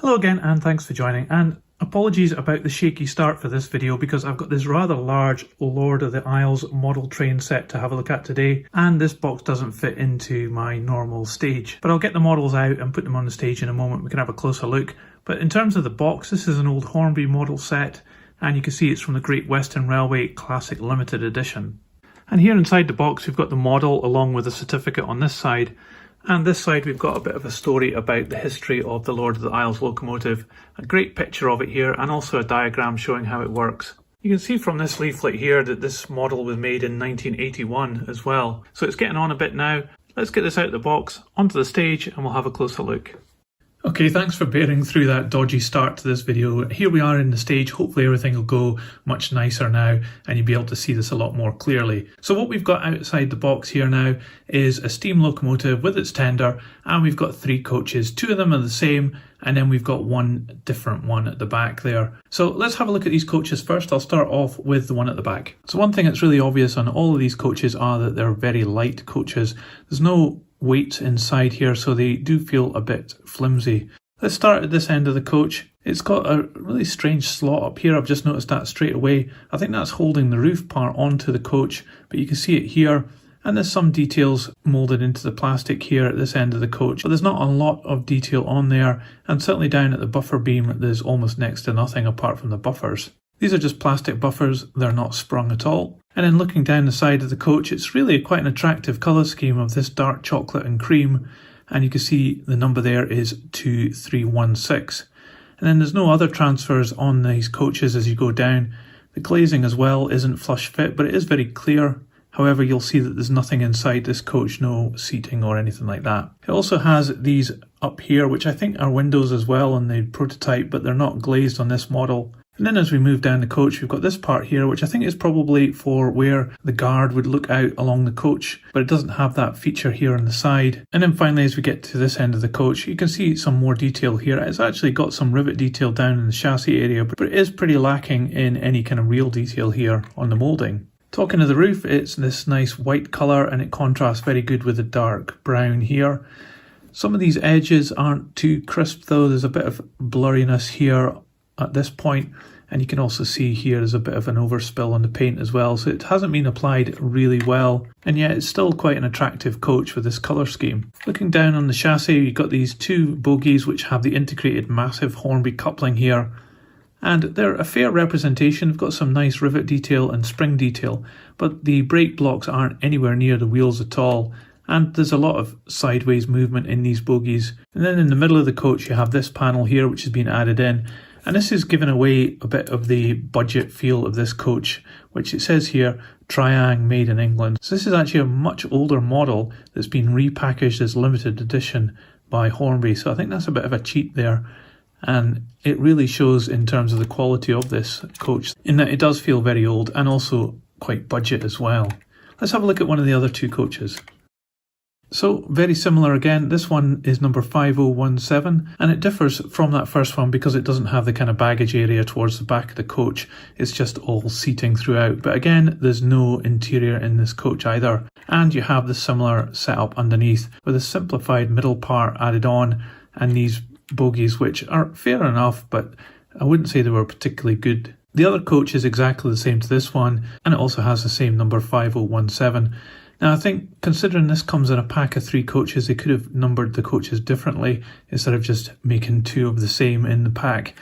Hello again and thanks for joining, and apologies about the shaky start for this video because I've got this rather large Lord of the Isles model train set to have a look at today, and this box doesn't fit into my normal stage. But I'll get the models out and put them on the stage in a moment. We can have a closer look. But in terms of the box, this is an old Hornby model set, and you can see it's from the Great Western Railway Classic Limited Edition. And here inside the box we've got the model along with a certificate on this side. And this side we've got a bit of a story about the history of the Lord of the Isles locomotive, a great picture of it here and also a diagram showing how it works. You can see from this leaflet here that this model was made in 1981 as well, so it's getting on a bit now. Let's get this out of the box, onto the stage, and we'll have a closer look. Okay, thanks for bearing through that dodgy start to this video. Here we are in the stage. Hopefully everything will go much nicer now and you'll be able to see this a lot more clearly. So what we've got outside the box here now is a steam locomotive with its tender, and we've got 3 coaches. 2 of them are the same, and then we've got one different one at the back there. So let's have a look at these coaches first. I'll start off with the one at the back. So one thing that's really obvious on all of these coaches are that they're very light coaches. There's no weight inside here, so they do feel a bit flimsy. Let's start at this end of the coach. It's got a really strange slot up here. I've just noticed that straight away. I think that's holding the roof part onto the coach, but you can see it here. And there's some details moulded into the plastic here at this end of the coach, but there's not a lot of detail on there, and certainly down at the buffer beam there's almost next to nothing apart from the buffers. These are just plastic buffers, they're not sprung at all. And then looking down the side of the coach, it's really quite an attractive colour scheme of this dark chocolate and cream, and you can see the number there is 2316. And then there's no other transfers on these coaches as you go down. The glazing as well isn't flush fit, but it is very clear. However, you'll see that there's nothing inside this coach, no seating or anything like that. It also has these up here, which I think are windows as well on the prototype, but they're not glazed on this model. And then as we move down the coach, we've got this part here, which I think is probably for where the guard would look out along the coach, but it doesn't have that feature here on the side. And then finally, as we get to this end of the coach, you can see some more detail here. It's actually got some rivet detail down in the chassis area, but it is pretty lacking in any kind of real detail here on the moulding. Talking of the roof, it's this nice white colour and it contrasts very good with the dark brown here. Some of these edges aren't too crisp though. There's a bit of blurriness here at this point, and you can also see here there's a bit of an overspill on the paint as well, so it hasn't been applied really well, and yet it's still quite an attractive coach with this colour scheme. Looking down on the chassis, you've got these 2 bogies which have the integrated massive Hornby coupling here, and they're a fair representation. They've got some nice rivet detail and spring detail, but the brake blocks aren't anywhere near the wheels at all, and there's a lot of sideways movement in these bogies. And then in the middle of the coach you have this panel here which has been added in, and this is giving away a bit of the budget feel of this coach, which it says here, Triang made in England. So this is actually a much older model that's been repackaged as limited edition by Hornby, so I think that's a bit of a cheat there. And it really shows in terms of the quality of this coach, in that it does feel very old and also quite budget as well. Let's have a look at one of the other 2 coaches. So very similar again, this one is number 5017, and it differs from that first one because it doesn't have the kind of baggage area towards the back of the coach. It's just all seating throughout, but again there's no interior in this coach either, and you have the similar setup underneath with a simplified middle part added on, and these bogies which are fair enough, but I wouldn't say they were particularly good. The other coach is exactly the same to this one, and it also has the same number 5017. Now I think considering this comes in a pack of 3 coaches, they could have numbered the coaches differently instead of just making 2 of the same in the pack.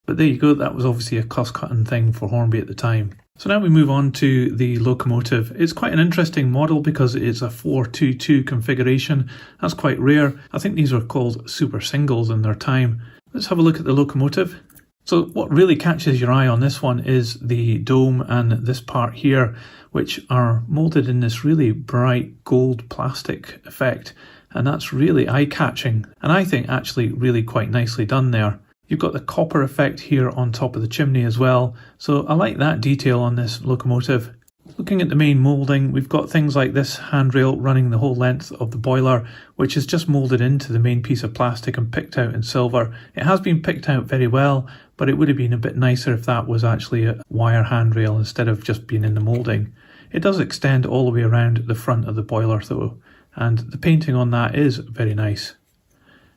But there you go, that was obviously a cost-cutting thing for Hornby at the time. So now we move on to the locomotive. It's quite an interesting model because it's a 422 configuration. That's quite rare. I think these were called super singles in their time. Let's have a look at the locomotive. So what really catches your eye on this one is the dome and this part here, which are moulded in this really bright gold plastic effect, and that's really eye-catching, and I think actually really quite nicely done there. You've got the copper effect here on top of the chimney as well, so I like that detail on this locomotive. Looking at the main moulding, we've got things like this handrail running the whole length of the boiler, which is just moulded into the main piece of plastic and picked out in silver. It has been picked out very well, but it would have been a bit nicer if that was actually a wire handrail instead of just being in the moulding. It does extend all the way around the front of the boiler though, and the painting on that is very nice.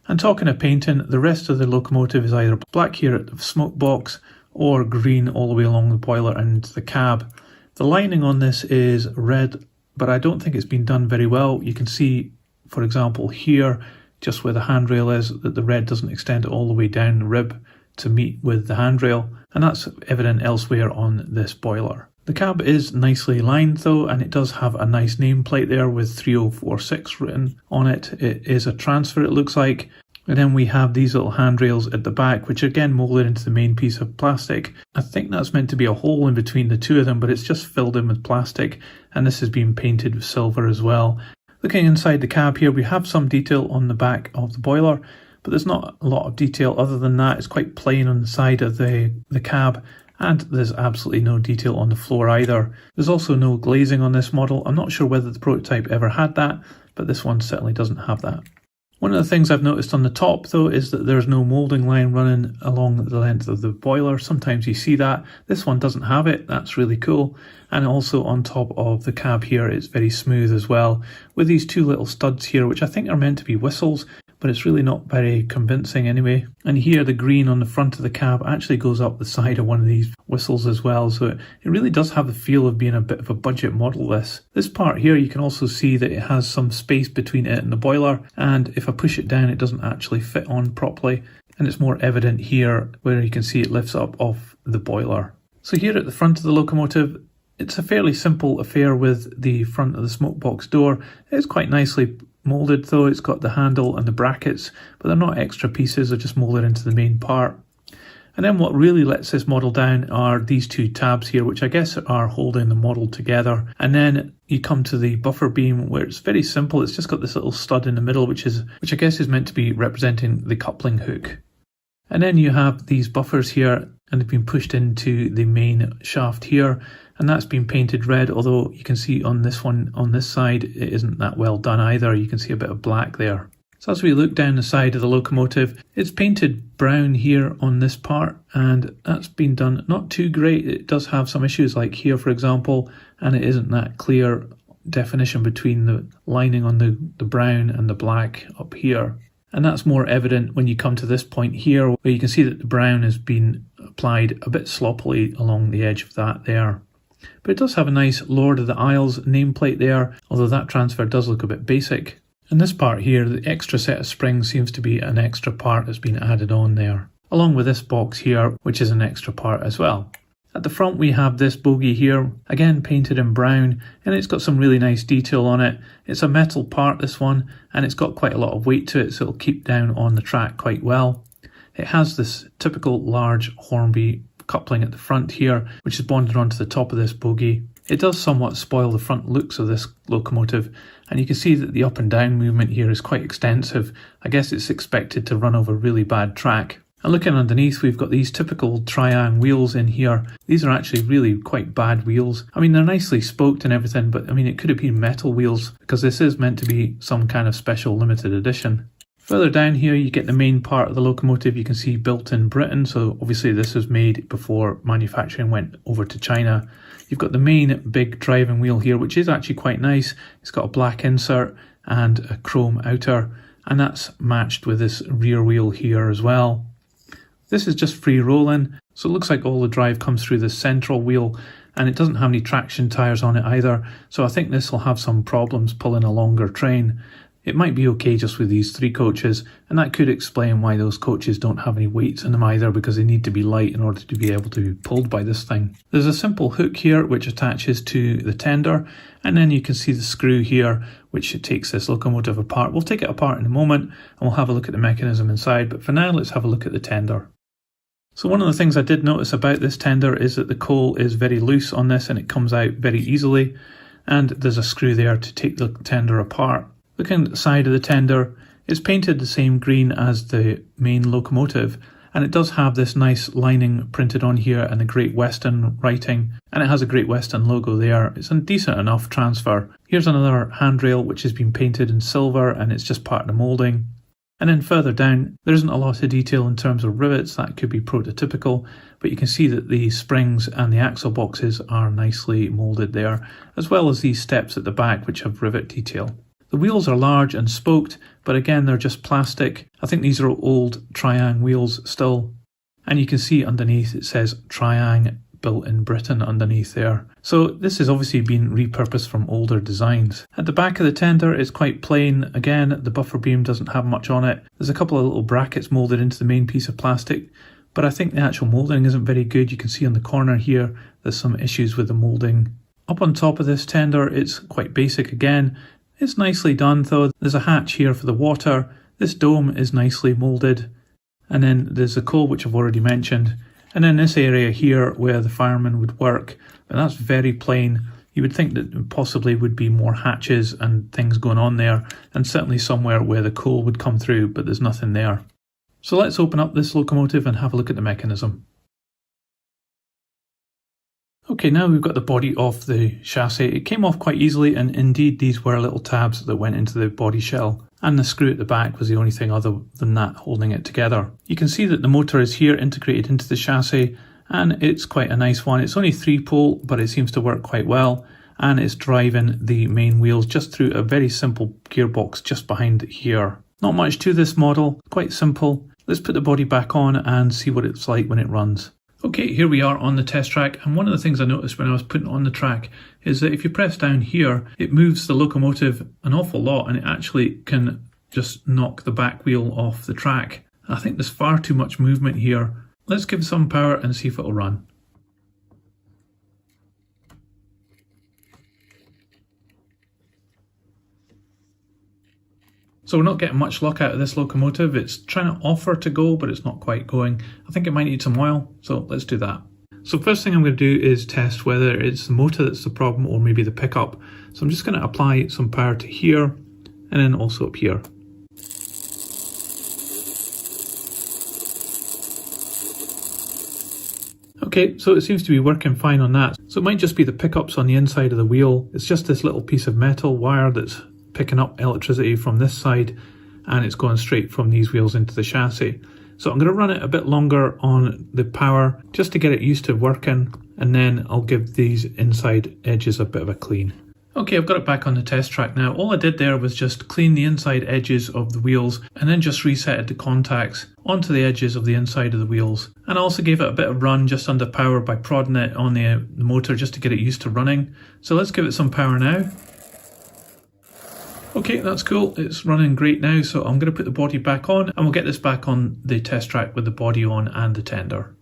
And talking of painting, the rest of the locomotive is either black here at the smoke box or green all the way along the boiler and the cab. The lining on this is red, but I don't think it's been done very well. You can see, for example, here, just where the handrail is, that the red doesn't extend all the way down the rib to meet with the handrail, and that's evident elsewhere on this boiler. The cab is nicely lined though, and it does have a nice nameplate there with 3046 written on it. It is a transfer, it looks like. And then we have these little handrails at the back, which again moulded into the main piece of plastic. I think that's meant to be a hole in between the two of them, but it's just filled in with plastic, and this has been painted with silver as well. Looking inside the cab here, we have some detail on the back of the boiler, but there's not a lot of detail other than that. It's quite plain on the side of the cab, and there's absolutely no detail on the floor either. There's also no glazing on this model. I'm not sure whether the prototype ever had that, but this one certainly doesn't have that. One of the things I've noticed on the top though is that there's no moulding line running along the length of the boiler. Sometimes you see that. This one doesn't have it. That's really cool. And also on top of the cab here, it's very smooth as well, with these two little studs here, which I think are meant to be whistles, but it's really not very convincing anyway. And here the green on the front of the cab actually goes up the side of one of these whistles as well, so it really does have the feel of being a bit of a budget model this. This part here, you can also see that it has some space between it and the boiler, and if I push it down it doesn't actually fit on properly, and it's more evident here where you can see it lifts up off the boiler. So here at the front of the locomotive, it's a fairly simple affair with the front of the smoke box door. It's quite nicely moulded though. It's got the handle and the brackets, but they're not extra pieces, they're just moulded into the main part. And then what really lets this model down are these two tabs here, which I guess are holding the model together. And then you come to the buffer beam, where it's very simple. It's just got this little stud in the middle, which I guess is meant to be representing the coupling hook. And then you have these buffers here, and they've been pushed into the main shaft here, and that's been painted red, although you can see on this one, on this side, it isn't that well done either. You can see a bit of black there. So as we look down the side of the locomotive, it's painted brown here on this part, and that's been done not too great. It does have some issues like here, for example, and it isn't that clear definition between the lining on the brown and the black up here. And that's more evident when you come to this point here, where you can see that the brown has been applied a bit sloppily along the edge of that there. But it does have a nice Lord of the Isles nameplate there, although that transfer does look a bit basic. And this part here, the extra set of springs seems to be an extra part that's been added on there, along with this box here, which is an extra part as well. At the front we have this bogie here, again painted in brown, and it's got some really nice detail on it. It's a metal part, this one, and it's got quite a lot of weight to it, so it'll keep down on the track quite well. It has this typical large Hornby coupling at the front here, which is bonded onto the top of this bogie. It does somewhat spoil the front looks of this locomotive, and you can see that the up and down movement here is quite extensive. I guess it's expected to run over really bad track. And looking underneath, we've got these typical Triang wheels in here. These are actually really quite bad wheels. I mean, they're nicely spoked and everything, but I mean, it could have been metal wheels, because this is meant to be some kind of special limited edition. Further down here, you get the main part of the locomotive. You can see built in Britain, so obviously this was made before manufacturing went over to China. You've got the main big driving wheel here, which is actually quite nice. It's got a black insert and a chrome outer, and that's matched with this rear wheel here as well. This is just free rolling, so it looks like all the drive comes through this central wheel, and it doesn't have any traction tyres on it either, so I think this will have some problems pulling a longer train. It might be okay just with these three coaches, and that could explain why those coaches don't have any weights in them either, because they need to be light in order to be able to be pulled by this thing. There's a simple hook here which attaches to the tender, and then you can see the screw here which takes this locomotive apart. We'll take it apart in a moment and we'll have a look at the mechanism inside, but for now let's have a look at the tender. So one of the things I did notice about this tender is that the coal is very loose on this and it comes out very easily, and there's a screw there to take the tender apart. Looking at the side of the tender, it's painted the same green as the main locomotive, and it does have this nice lining printed on here and the Great Western writing, and it has a Great Western logo there. It's a decent enough transfer. Here's another handrail which has been painted in silver, and it's just part of the moulding. And then further down, there isn't a lot of detail in terms of rivets. That could be prototypical, but you can see that the springs and the axle boxes are nicely moulded there, as well as these steps at the back which have rivet detail. The wheels are large and spoked, but again they're just plastic. I think these are old Triang wheels still. And you can see underneath it says Triang built in Britain underneath there. So this has obviously been repurposed from older designs. At the back of the tender it's quite plain. Again, the buffer beam doesn't have much on it. There's a couple of little brackets moulded into the main piece of plastic, but I think the actual moulding isn't very good. You can see on the corner here there's some issues with the moulding. Up on top of this tender it's quite basic again. It's nicely done though. There's a hatch here for the water. This dome is nicely moulded. And then there's the coal, which I've already mentioned. And then this area here where the fireman would work, and that's very plain. You would think that possibly would be more hatches and things going on there, and certainly somewhere where the coal would come through, but there's nothing there. So let's open up this locomotive and have a look at the mechanism. Okay, now we've got the body off the chassis. It came off quite easily, and indeed these were little tabs that went into the body shell. And the screw at the back was the only thing other than that holding it together. You can see that the motor is here integrated into the chassis, and it's quite a nice one. It's only 3-pole, but it seems to work quite well, and it's driving the main wheels just through a very simple gearbox just behind here. Not much to this model, quite simple. Let's put the body back on and see what it's like when it runs. Okay, here we are on the test track, and one of the things I noticed when I was putting it on the track is that if you press down here, it moves the locomotive an awful lot, and it actually can just knock the back wheel off the track. I think there's far too much movement here. Let's give it some power and see if it'll run. So we're not getting much luck out of this locomotive. It's trying to offer to go, but it's not quite going. I think it might need some oil, so let's do that. So first thing I'm going to do is test whether it's the motor that's the problem or maybe the pickup. So I'm just going to apply some power to here and then also up here. Okay, so it seems to be working fine on that. So it might just be the pickups on the inside of the wheel. It's just this little piece of metal wire that's picking up electricity from this side, and it's going straight from these wheels into the chassis. So I'm going to run it a bit longer on the power just to get it used to working, and then I'll give these inside edges a bit of a clean. Okay, I've got it back on the test track now. All I did there was just clean the inside edges of the wheels and then just resetted the contacts onto the edges of the inside of the wheels. And I also gave it a bit of run just under power by prodding it on the motor just to get it used to running. So let's give it some power now. Okay, that's cool. It's running great now, so I'm going to put the body back on and we'll get this back on the test track with the body on and the tender.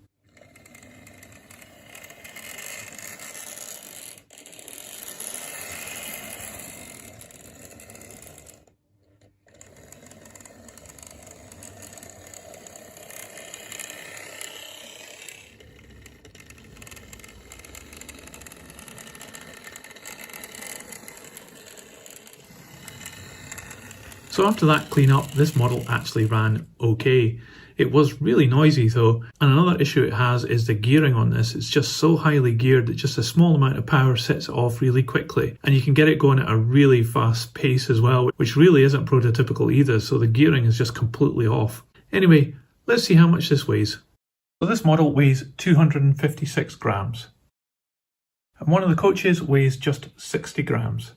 So after that cleanup, this model actually ran okay. It was really noisy though, and another issue it has is the gearing on this. It's just so highly geared that just a small amount of power sets it off really quickly, and you can get it going at a really fast pace as well, which really isn't prototypical either, so the gearing is just completely off. Anyway, let's see how much this weighs. So this model weighs 256 grams, and one of the coaches weighs just 60 grams.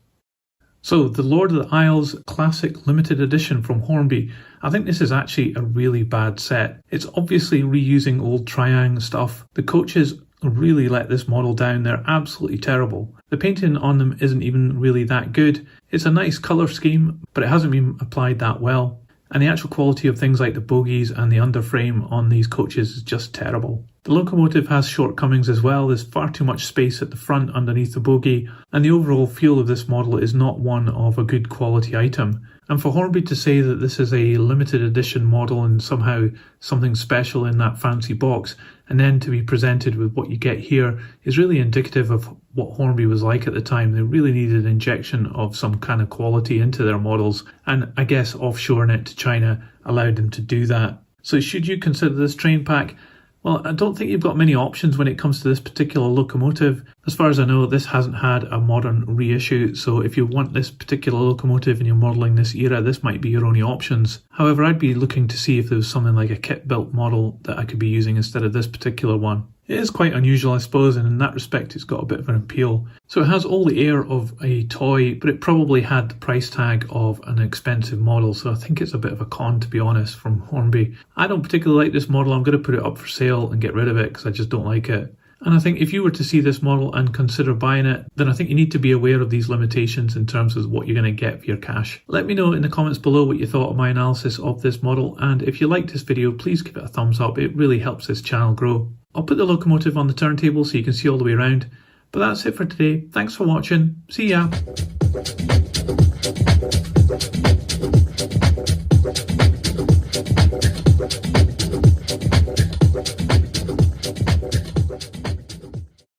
So the Lord of the Isles Classic Limited Edition from Hornby. I think this is actually a really bad set. It's obviously reusing old Triang stuff. The coaches really let this model down. They're absolutely terrible. The painting on them isn't even really that good. It's a nice colour scheme, but it hasn't been applied that well. And the actual quality of things like the bogies and the underframe on these coaches is just terrible. The locomotive has shortcomings as well. There's far too much space at the front underneath the bogie, and the overall feel of this model is not one of a good quality item. And for Hornby to say that this is a limited edition model and somehow something special in that fancy box, and then to be presented with what you get here is really indicative of what Hornby was like at the time. They really needed an injection of some kind of quality into their models, and I guess offshoring it to China allowed them to do that. So should you consider this train pack? Well, I don't think you've got many options when it comes to this particular locomotive. As far as I know, this hasn't had a modern reissue, so if you want this particular locomotive and you're modelling this era, this might be your only options. However, I'd be looking to see if there was something like a kit-built model that I could be using instead of this particular one. It is quite unusual, I suppose, and in that respect it's got a bit of an appeal. So it has all the air of a toy, but it probably had the price tag of an expensive model, so I think it's a bit of a con, to be honest, from Hornby. I don't particularly like this model. I'm going to put it up for sale and get rid of it because I just don't like it. And I think if you were to see this model and consider buying it, then I think you need to be aware of these limitations in terms of what you're going to get for your cash. Let me know in the comments below what you thought of my analysis of this model, and if you liked this video, please give it a thumbs up. It really helps this channel grow. I'll put the Locomotive on the turntable so you can see all the way around. But that's it for today. Thanks for watching. See ya!